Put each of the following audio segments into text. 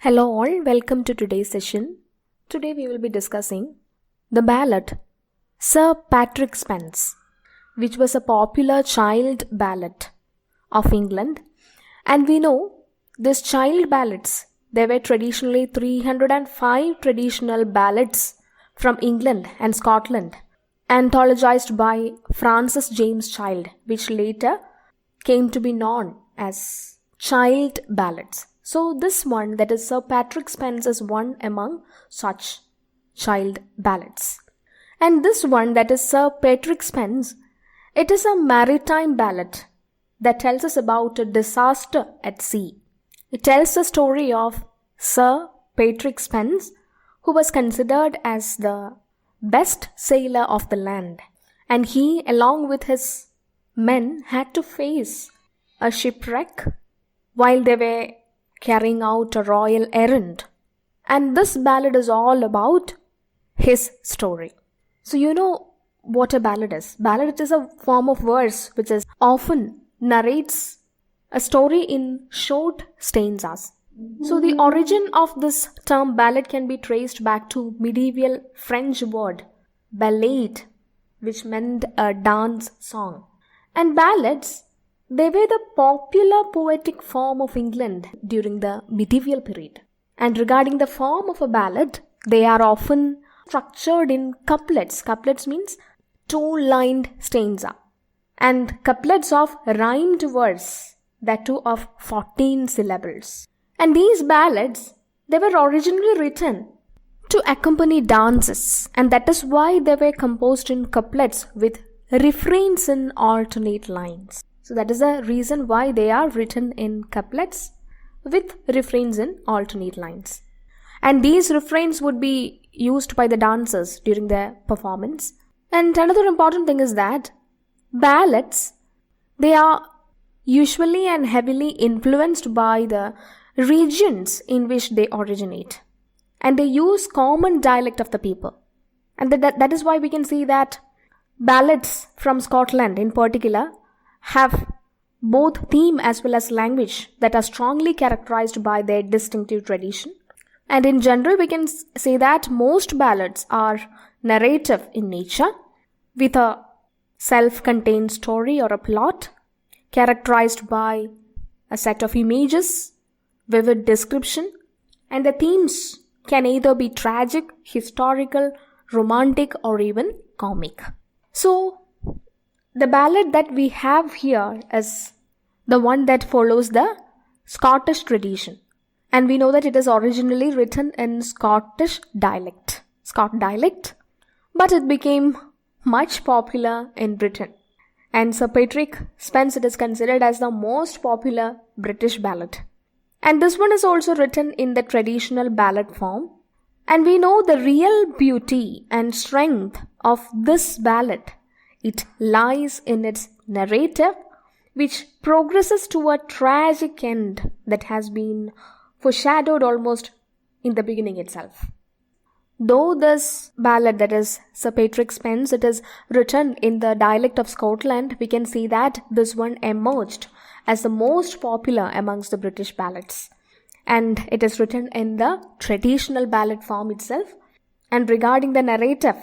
Hello all, welcome to today's session. Today we will be discussing the ballad Sir Patrick Spens, which was a popular child ballad of England. And we know these child ballads, there were traditionally 305 traditional ballads from England and Scotland, anthologized by Francis James Child, which later came to be known as child ballads. So this one, that is Sir Patrick Spens, is one among such child ballads. And this one, that is Sir Patrick Spens, it is a maritime ballad that tells us about a disaster at sea. It tells the story of Sir Patrick Spens, who was considered as the best sailor of the land. And he, along with his men, had to face a shipwreck while they were carrying out a royal errand. And this ballad is all about his story. So you know what a ballad is. Ballad is a form of verse which is often narrates a story in short stanzas. So the origin of this term ballad can be traced back to medieval French word ballade, which meant a dance song. And ballads, they were the popular poetic form of England during the medieval period. And regarding the form of a ballad, they are often structured in couplets. Couplets means two-lined stanza. And couplets of rhymed verse, that too of 14 syllables. And these ballads, they were originally written to accompany dances. And that is why they were composed in couplets with refrains in alternate lines. So that is the reason why they are written in couplets with refrains in alternate lines. And these refrains would be used by the dancers during their performance. And another important thing is that ballads, they are usually and heavily influenced by the regions in which they originate. And they use common dialect of the people. And that is why we can see that ballads from Scotland in particular have both theme as well as language that are strongly characterized by their distinctive tradition. And in general, we can say that most ballads are narrative in nature with a self-contained story or a plot characterized by a set of images, vivid description, and the themes can either be tragic, historical, romantic, or even comic. So, the ballad that we have here is the one that follows the Scottish tradition. And we know that it is originally written in Scottish dialect, but it became much popular in Britain. And Sir Patrick Spens, it is considered as the most popular British ballad. And this one is also written in the traditional ballad form. And we know the real beauty and strength of this ballad. It lies in its narrative, which progresses to a tragic end that has been foreshadowed almost in the beginning itself. Though this ballad, that is Sir Patrick Spens, it is written in the dialect of Scotland, we can see that this one emerged as the most popular amongst the British ballads. And it is written in the traditional ballad form itself. And regarding the narrative,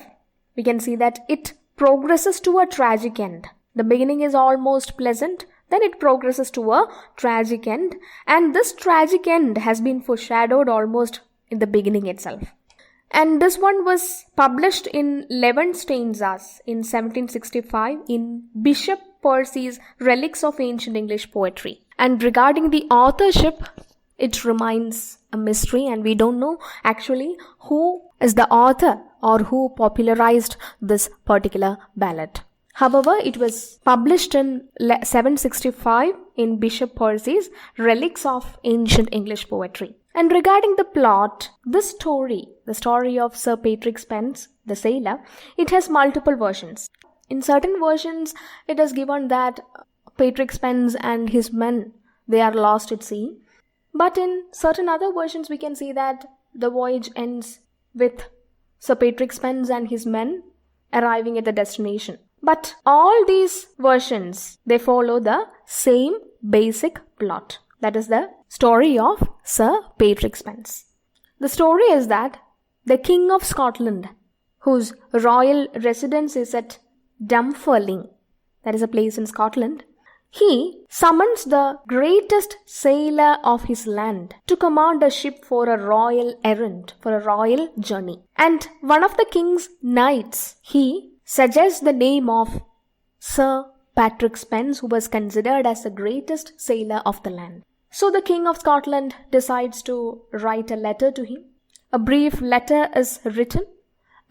we can see that it progresses to a tragic end. The beginning is almost pleasant, then it progresses to a tragic end, and this tragic end has been foreshadowed almost in the beginning itself. And this one was published in 11 stanzas in 1765 in Bishop Percy's Relics of Ancient English Poetry. And regarding the authorship, it remains a mystery, and we don't know actually who is the author or who popularized this particular ballad. However, it was published in 765 in Bishop Percy's Relics of Ancient English Poetry. And regarding the plot, this story, the story of Sir Patrick Spens, the sailor, it has multiple versions. In certain versions, it is given that Patrick Spens and his men, they are lost at sea. But in certain other versions, we can see that the voyage ends with Sir Patrick Spens and his men arriving at the destination. But all these versions, they follow the same basic plot. That is the story of Sir Patrick Spens. The story is that the King of Scotland, whose royal residence is at Dunfermline, that is a place in Scotland, he summons the greatest sailor of his land to command a ship for a royal errand, for a royal journey. And one of the king's knights, he suggests the name of Sir Patrick Spens, who was considered as the greatest sailor of the land. So the King of Scotland decides to write a letter to him. A brief letter is written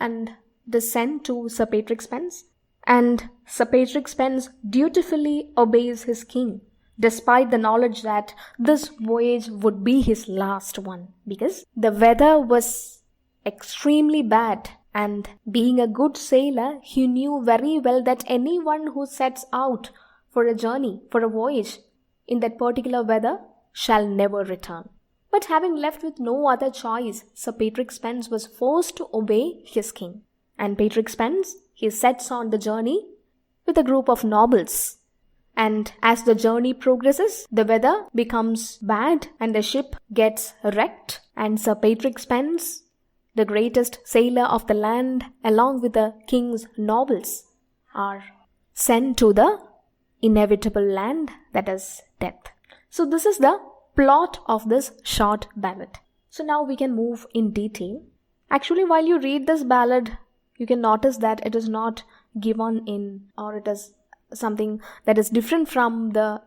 and it is sent to Sir Patrick Spens. And Sir Patrick Spens dutifully obeys his king, despite the knowledge that this voyage would be his last one, because the weather was extremely bad, and being a good sailor, he knew very well that anyone who sets out for a journey, for a voyage, in that particular weather, shall never return. But having left with no other choice, Sir Patrick Spens was forced to obey his king. And Patrick Spens, he sets on the journey with a group of nobles. And as the journey progresses, the weather becomes bad and the ship gets wrecked. And Sir Patrick Spens, the greatest sailor of the land, along with the king's nobles, are sent to the inevitable land, that is death. So this is the plot of this short ballad. So now we can move in detail. Actually, while you read this ballad, you can notice that it is not given in, or it is something that is different from the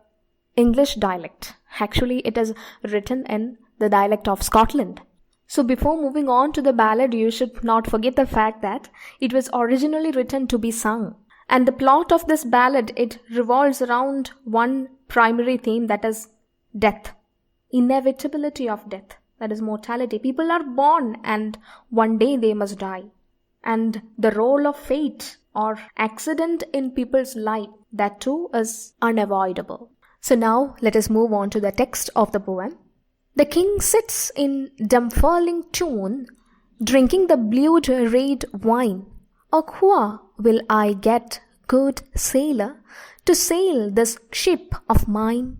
English dialect. Actually, it is written in the dialect of Scotland. So before moving on to the ballad, you should not forget the fact that it was originally written to be sung. And the plot of this ballad, it revolves around one primary theme, that is death. Inevitability of death, that is mortality. People are born and one day they must die. And the role of fate or accident in people's life, that too is unavoidable. So now let us move on to the text of the poem. The king sits in Dunfermline tune, drinking the blued red wine. O where will I get, good sailor, to sail this ship of mine?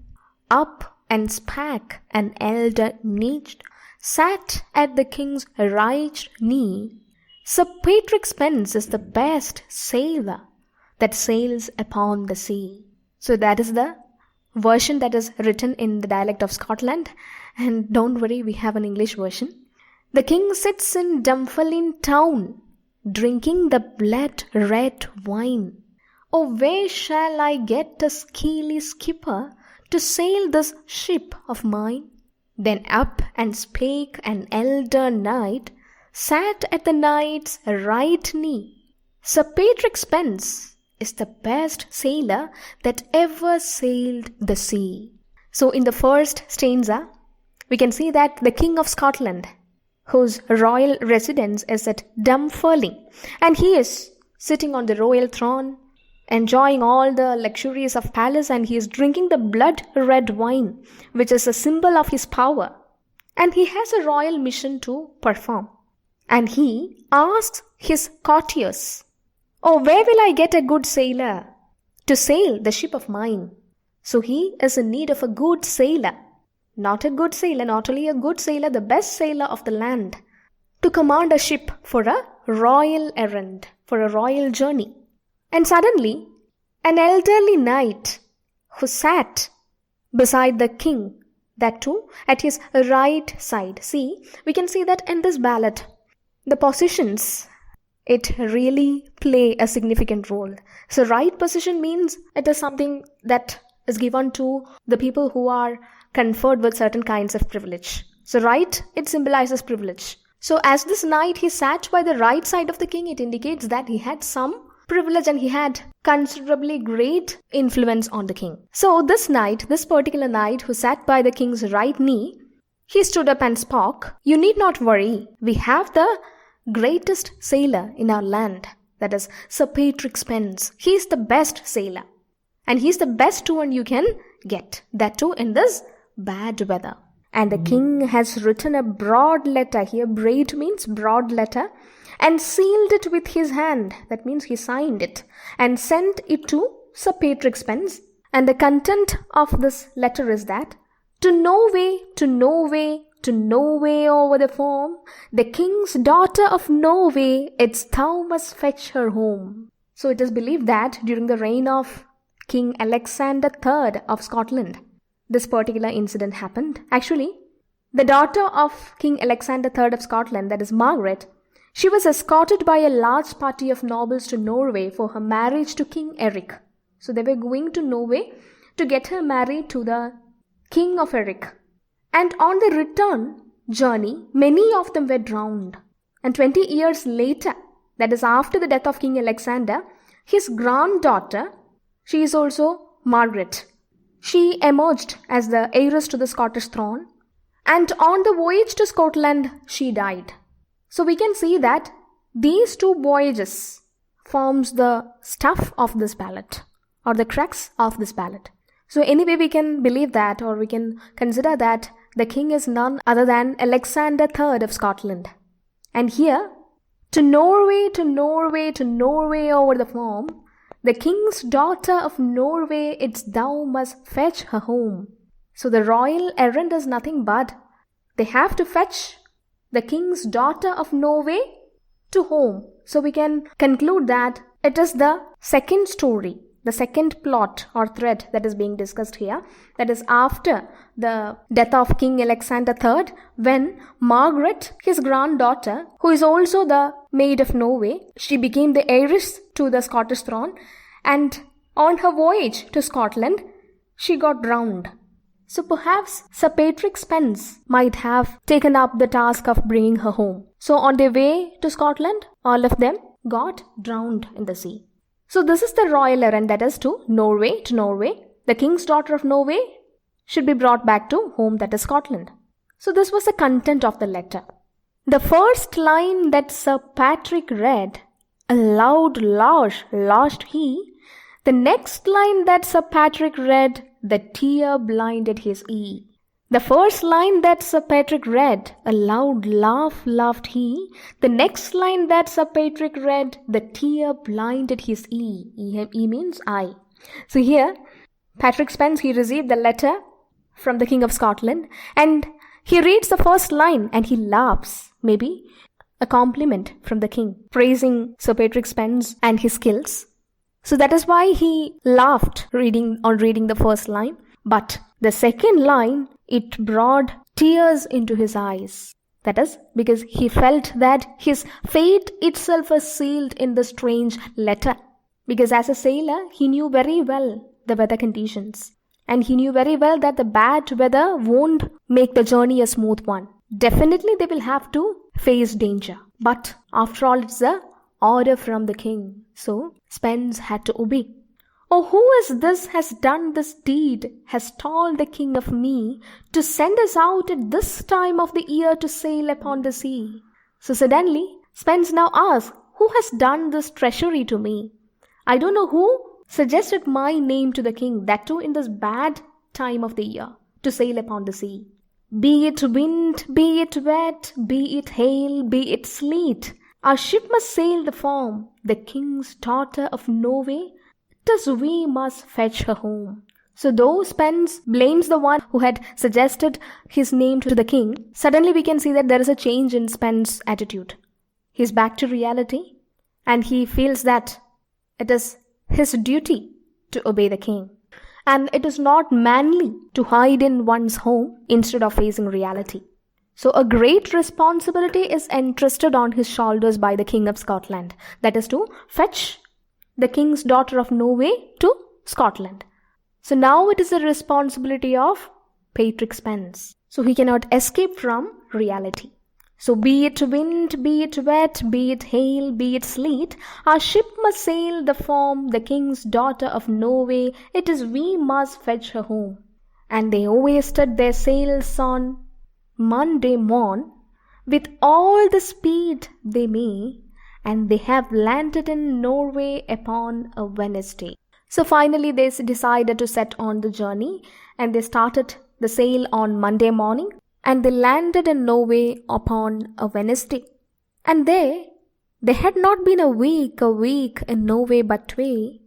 Up and spake an elder knight, sat at the king's right knee. Sir Patrick Spens is the best sailor that sails upon the sea. So that is the version that is written in the dialect of Scotland. And don't worry, we have an English version. The king sits in Dunfermline town, drinking the blood red wine. Oh, where shall I get a skilly skipper to sail this ship of mine? Then up and spake an elder knight, sat at the knight's right knee. Sir Patrick Spens is the best sailor that ever sailed the sea. So in the first stanza, we can see that the King of Scotland, whose royal residence is at Dunfermline, and he is sitting on the royal throne, enjoying all the luxuries of palace, and he is drinking the blood red wine, which is a symbol of his power. And he has a royal mission to perform. And he asks his courtiers, oh, where will I get a good sailor to sail the ship of mine? So he is in need of a good sailor. Not a good sailor, not only a good sailor, the best sailor of the land, to command a ship for a royal errand, for a royal journey. And suddenly, an elderly knight who sat beside the king, that too at his right side. See, we can see that in this ballad, the positions, it really play a significant role. So right position means it is something that is given to the people who are conferred with certain kinds of privilege. So right, it symbolizes privilege. So as this knight, he sat by the right side of the king, it indicates that he had some privilege and he had considerably great influence on the king. So this knight, this particular knight who sat by the king's right knee, he stood up and spoke, you need not worry, we have the greatest sailor in our land, that is Sir Patrick Spens. He is the best sailor and he is the best one you can get, that too in this bad weather. And the king has written a broad letter, here braid means broad letter, and sealed it with his hand, that means he signed it, and sent it to Sir Patrick Spens. And the content of this letter is that To Norway, to Norway, to Norway over the foam, the king's daughter of Norway, it's thou must fetch her home. So it is believed that during the reign of King Alexander III of Scotland, this particular incident happened. Actually, the daughter of King Alexander III of Scotland, that is Margaret, she was escorted by a large party of nobles to Norway for her marriage to King Eric. So they were going to Norway to get her married to the King of Eric. And on the return journey, many of them were drowned. And 20 years later, that is after the death of King Alexander, his granddaughter, she is also Margaret. She emerged as the heiress to the Scottish throne. And on the voyage to Scotland, she died. So we can see that these two voyages forms the stuff of this ballad, or the crux of this ballad. So anyway, we can believe that, or we can consider that the king is none other than Alexander III of Scotland. And here, to Norway, to Norway, to Norway over the foam, the king's daughter of Norway, it's thou must fetch her home. So the royal errand is nothing but they have to fetch the king's daughter of Norway to home. So we can conclude that it is the second story, the second plot or thread that is being discussed here. That is after the death of King Alexander III, when Margaret, his granddaughter, who is also the maid of Norway, she became the heiress to the Scottish throne, and on her voyage to Scotland, she got drowned. So perhaps Sir Patrick Spens might have taken up the task of bringing her home. So on their way to Scotland, all of them got drowned in the sea. So this is the royal errand, that is to Norway, to Norway. The king's daughter of Norway should be brought back to home, that is Scotland. So this was the content of the letter. The first line that Sir Patrick read, a loud lost he. The next line that Sir Patrick read, the tear blinded his eye. The first line that Sir Patrick read, a loud laugh laughed he. The next line that Sir Patrick read, the tear blinded his eye. E means eye. So here, Patrick Spens, he received the letter from the King of Scotland, and he reads the first line and he laughs. Maybe a compliment from the king, praising Sir Patrick Spens and his skills. So that is why he laughed reading the first line. But the second line, it brought tears into his eyes. That is because he felt that his fate itself was sealed in the strange letter. Because as a sailor, he knew very well the weather conditions. And he knew very well that the bad weather won't make the journey a smooth one. Definitely they will have to face danger. But after all, it's a order from the king. So Spens had to obey. Oh, who is this has done this deed, has told the king of me, to send us out at this time of the year to sail upon the sea? So suddenly, Spens now asks, who has done this treachery to me? I don't know who suggested my name to the king, that too in this bad time of the year, to sail upon the sea. Be it wind, be it wet, be it hail, be it sleet, our ship must sail the foam, the king's daughter of Norway, 'tis we must fetch her home. So though Spens blames the one who had suggested his name to the king, suddenly we can see that there is a change in Spens' attitude. He's back to reality, and he feels that it is his duty to obey the king. And it is not manly to hide in one's home instead of facing reality. So a great responsibility is entrusted on his shoulders by the King of Scotland. That is to fetch the king's daughter of Norway to Scotland. So now it is the responsibility of Patrick Spens. So he cannot escape from reality. So be it wind, be it wet, be it hail, be it sleet, our ship must sail the foam, the king's daughter of Norway, it is we must fetch her home. And they hoisted their sails on Monday morn, with all the speed they may, and they have landed in Norway upon a Wednesday. So finally they decided to set on the journey, and they started the sail on Monday morning, and they landed in Norway upon a Wednesday. And they had not been a week in Norway but 2,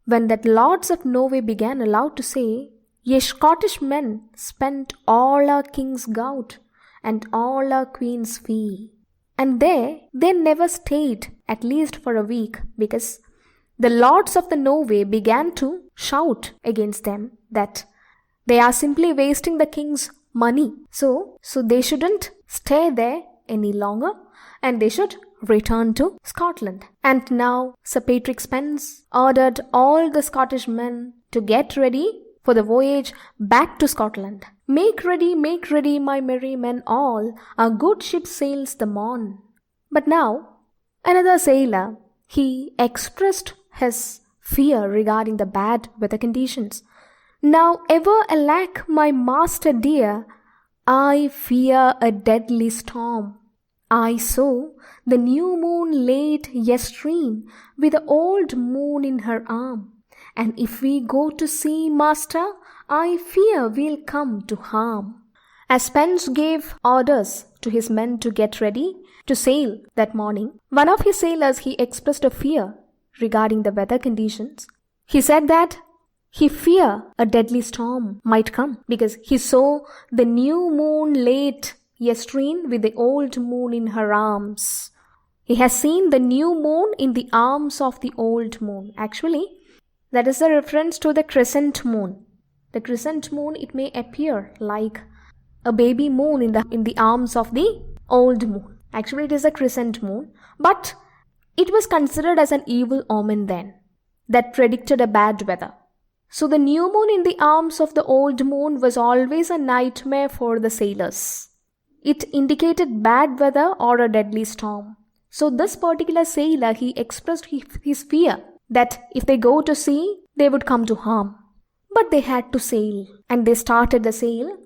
when that lords of Norway began aloud to say, Ye Scottish men spent all our king's gout and all our queen's fee. And they never stayed, at least for a week, because the lords of the Norway began to shout against them that they are simply wasting the king's money. So they shouldn't stay there any longer and they should return to Scotland. And now Sir Patrick Spens ordered all the Scottish men to get ready for the voyage back to Scotland. Make ready, my merry men all, our good ship sails the morn. But now, another sailor, he expressed his fear regarding the bad weather conditions. Now ever alack, my master dear, I fear a deadly storm. I saw the new moon late yestreen with the old moon in her arm. And if we go to sea, master, I fear we'll come to harm. As Spens gave orders to his men to get ready to sail that morning, one of his sailors, he expressed a fear regarding the weather conditions. He said that he feared a deadly storm might come because he saw the new moon late yestreen with the old moon in her arms. He has seen the new moon in the arms of the old moon. Actually, that is a reference to the crescent moon. The crescent moon, it may appear like a baby moon in the arms of the old moon. Actually, it is a crescent moon, but it was considered as an evil omen then that predicted a bad weather. So the new moon in the arms of the old moon was always a nightmare for the sailors. It indicated bad weather or a deadly storm. So this particular sailor, he expressed his fear that if they go to sea, they would come to harm. But they had to sail, and they started the sail.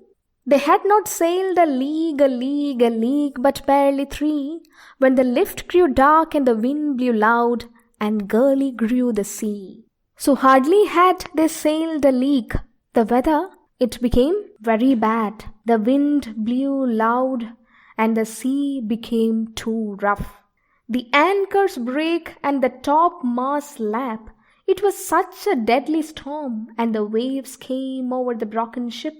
They had not sailed a league, but barely 3, when the lift grew dark and the wind blew loud, and gurly grew the sea. So hardly had they sailed a league, the weather, it became very bad. The wind blew loud, and the sea became too rough. The anchors brake and the topmast lap. It was such a deadly storm, and the waves came over the broken ship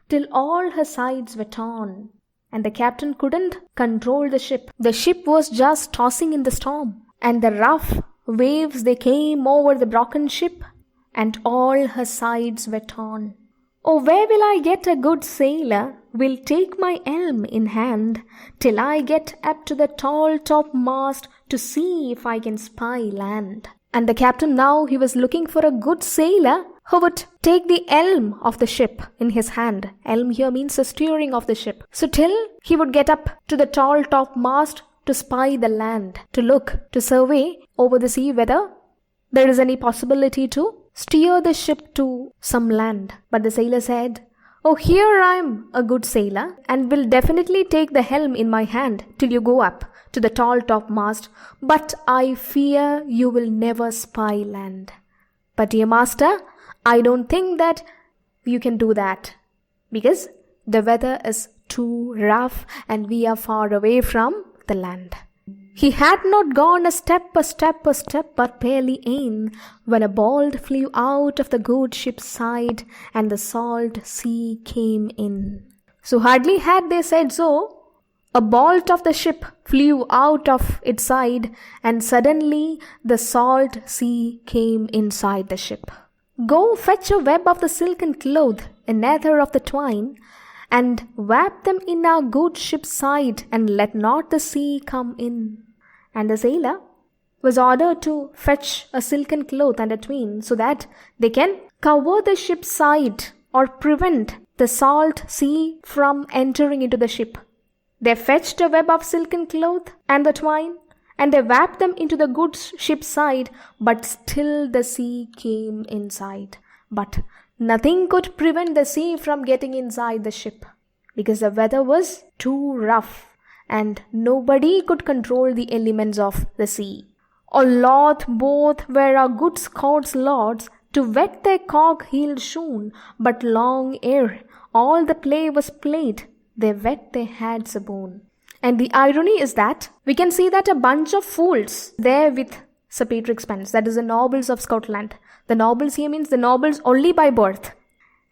till all her sides were torn. And the captain couldn't control the ship. The ship was just tossing in the storm, and the rough waves, they came over the broken ship, and all her sides were torn. Oh, where will I get a good sailor? Will take my helm in hand, till I get up to the tall topmast to see if I can spy land. And the captain now, he was looking for a good sailor who would take the helm of the ship in his hand. Helm here means the steering of the ship. So till he would get up to the tall topmast to spy the land, to look, to survey over the sea whether there is any possibility to steer the ship to some land. But the sailor said, "Oh, here I am, a good sailor, and will definitely take the helm in my hand till you go up to the tall topmast, but I fear you will never spy land. But dear master, I don't think that you can do that, because the weather is too rough and we are far away from the land." He had not gone a step, but barely in, when a bolt flew out of the good ship's side, and the salt sea came in. So hardly had they said so, a bolt of the ship flew out of its side, and suddenly the salt sea came inside the ship. "Go fetch a web of the silken cloth, another of the twine, and wrap them in our good ship's side, and let not the sea come in." And the sailor was ordered to fetch a silken cloth and a twine so that they can cover the ship's side or prevent the salt sea from entering into the ship. They fetched a web of silken cloth and the twine, and they wrapped them into the good ship's side, but still the sea came inside. But nothing could prevent the sea from getting inside the ship, because the weather was too rough, and nobody could control the elements of the sea. "O loth both were our good Scots lords to wet their cog-heeled shoon, but long ere all the play was played, they wet their heads aboon." And the irony is that we can see that a bunch of fools there with Sir Patrick Spens, that is the nobles of Scotland. The nobles here means the nobles only by birth.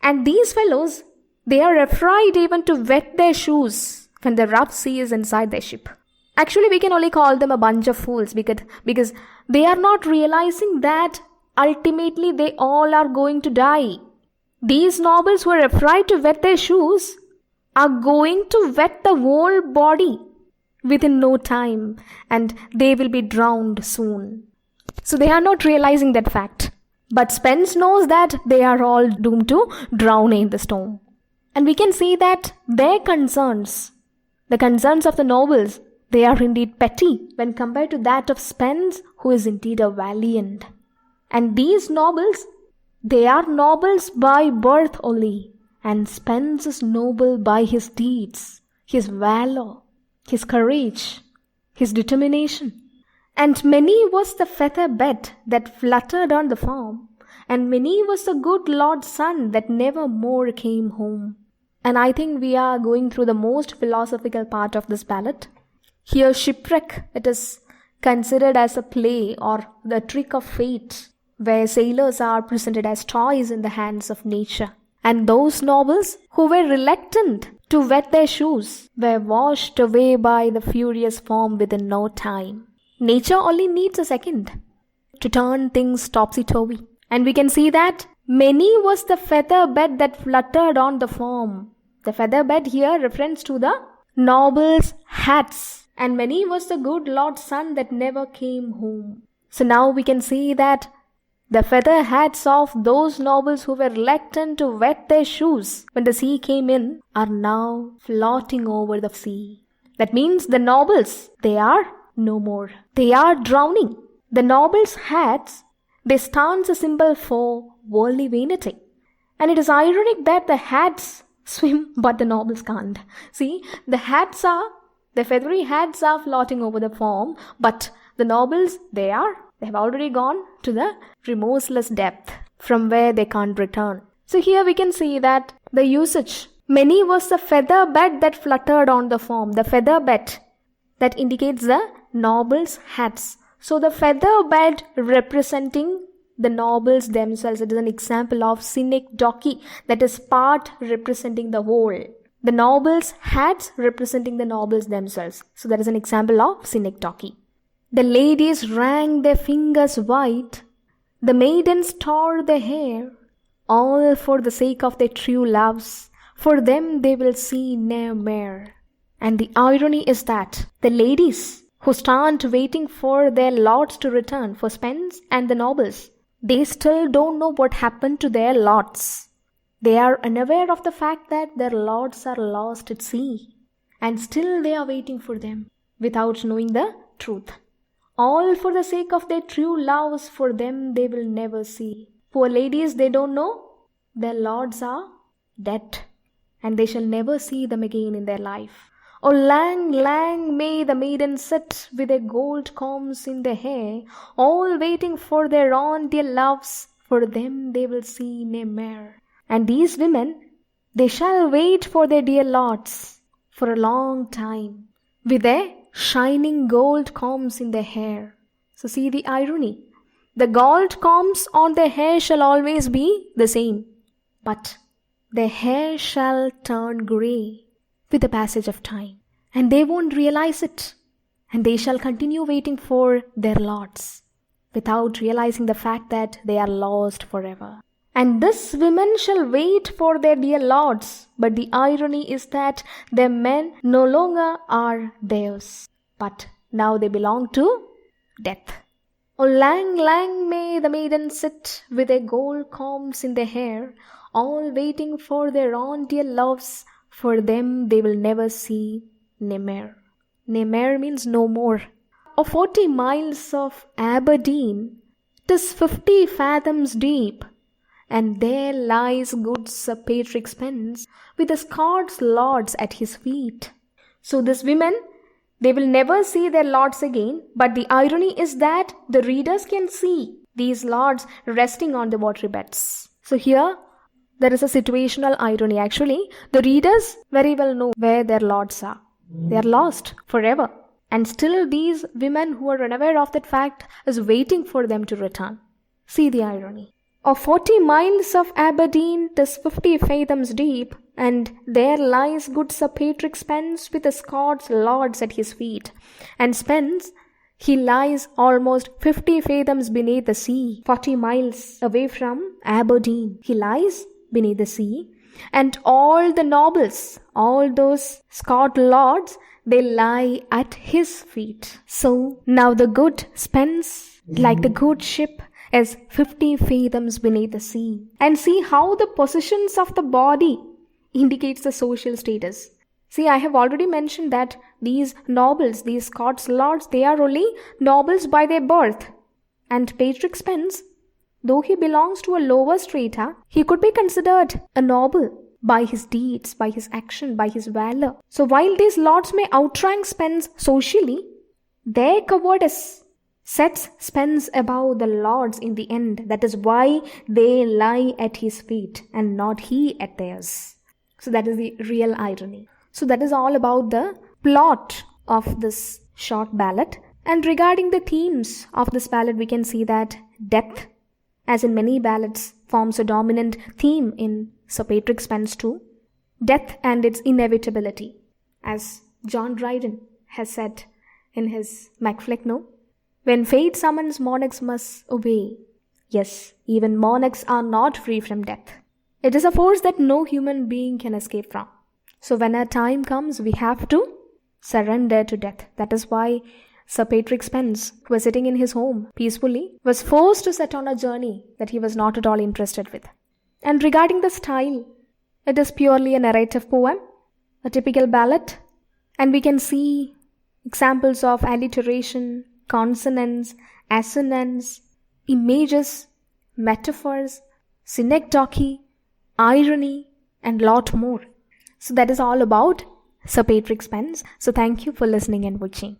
And these fellows, they are afraid even to wet their shoes when the rough sea is inside their ship. Actually, we can only call them a bunch of fools because they are not realizing that ultimately they all are going to die. These nobles who are afraid to wet their shoes are going to wet the whole body within no time, and they will be drowned soon. So they are not realizing that fact. But Spence knows that they are all doomed to drown in the storm. And we can see that their concerns, the concerns of the nobles, they are indeed petty when compared to that of Spence, who is indeed a valiant. And these nobles, they are nobles by birth only. And Spence is noble by his deeds, his valor, his courage, his determination. And many was the feather bed that fluttered on the farm, and many was the good Lord's son that never more came home. And I think we are going through the most philosophical part of this ballad. Here shipwreck, it is considered as a play or the trick of fate, where sailors are presented as toys in the hands of nature. And those nobles who were reluctant to wet their shoes were washed away by the furious storm within no time. Nature only needs a second to turn things topsy-turvy. And we can see that many was the feather bed that fluttered on the foam. The feather bed here refers to the nobles' hats. And many was the good Lord's son that never came home. So now we can see that the feather hats of those nobles who were reluctant to wet their shoes when the sea came in are now floating over the sea. That means the nobles, they are no more. They are drowning. The nobles' hats, they stand as a symbol for worldly vanity. And it is ironic that the hats swim but the nobles can't. See, the feathery hats are floating over the foam, but the nobles, they have already gone to the remorseless depth from where they can't return. So here we can see that the usage, many was the feather bed that fluttered on the foam. The feather bed that indicates the nobles' hats. So the feather bed representing the nobles themselves. It is an example of synecdoche, that is part representing the whole. The nobles' hats representing the nobles themselves. So that is an example of synecdoche. The ladies wrung their fingers white, the maidens tore their hair, all for the sake of their true loves, for them they will see no more. And the irony is that the ladies who stand waiting for their lords to return, for Spence and the nobles, they still don't know what happened to their lords. They are unaware of the fact that their lords are lost at sea, and still they are waiting for them without knowing the truth. All for the sake of their true loves, for them they will never see. Poor ladies, they don't know their lords are dead, and they shall never see them again in their life. Oh, lang, lang may the maidens sit with their gold combs in their hair, all waiting for their own dear loves, for them they will see no more. And these women, they shall wait for their dear lords for a long time, with their shining gold combs in their hair. So see the irony. The gold combs on their hair shall always be the same, but their hair shall turn grey with the passage of time, and they won't realize it, and they shall continue waiting for their lords without realizing the fact that they are lost forever. And these women shall wait for their dear lords, but the irony is that their men no longer are theirs, but now they belong to death. Oh, lang, lang may the maidens sit with their gold combs in their hair, all waiting for their own dear loves, for them they will never see Nemer. Nemer means no more. Oh, 40 miles of Aberdeen, 'tis 50 fathoms deep, and there lies good Sir Patrick Spence with the Scots lords at his feet. So these women, they will never see their lords again, but the irony is that the readers can see these lords resting on the watery beds. So here, there is a situational irony. Actually, the readers very well know where their lords are. They are lost forever. And still these women who are unaware of that fact is waiting for them to return. See the irony. Of 40 miles of Aberdeen, 'tis 50 fathoms deep, and there lies good Sir Patrick Spens with the Scots lords at his feet. And Spens, he lies almost 50 fathoms beneath the sea, 40 miles away from Aberdeen. He lies beneath the sea, and all the nobles, all those Scot lords, they lie at his feet. So now the good Spens, like the good ship, is 50 fathoms beneath the sea. And see how the positions of the body indicates the social status. See, I have already mentioned that these nobles, these Scots lords, they are only nobles by their birth. And Patrick Spens, though he belongs to a lower strata, he could be considered a noble by his deeds, by his action, by his valor. So while these lords may outrank Spens socially, their cowardice sets Spens above the lords in the end. That is why they lie at his feet and not he at theirs. So that is the real irony. So that is all about the plot of this short ballad. And regarding the themes of this ballad, we can see that death, as in many ballads, forms a dominant theme in Sir Patrick Spens too. Death and its inevitability. As John Dryden has said in his Macflecknoe, when fate summons, monarchs must obey. Yes, even monarchs are not free from death. It is a force that no human being can escape from. So when our time comes, we have to surrender to death. That is why Sir Patrick Spens, who was sitting in his home peacefully, was forced to set on a journey that he was not at all interested with. And regarding the style, it is purely a narrative poem, a typical ballad, and we can see examples of alliteration, consonants, assonance, images, metaphors, synecdoche, irony, and lot more. So that is all about Sir Patrick Spens. So thank you for listening and watching.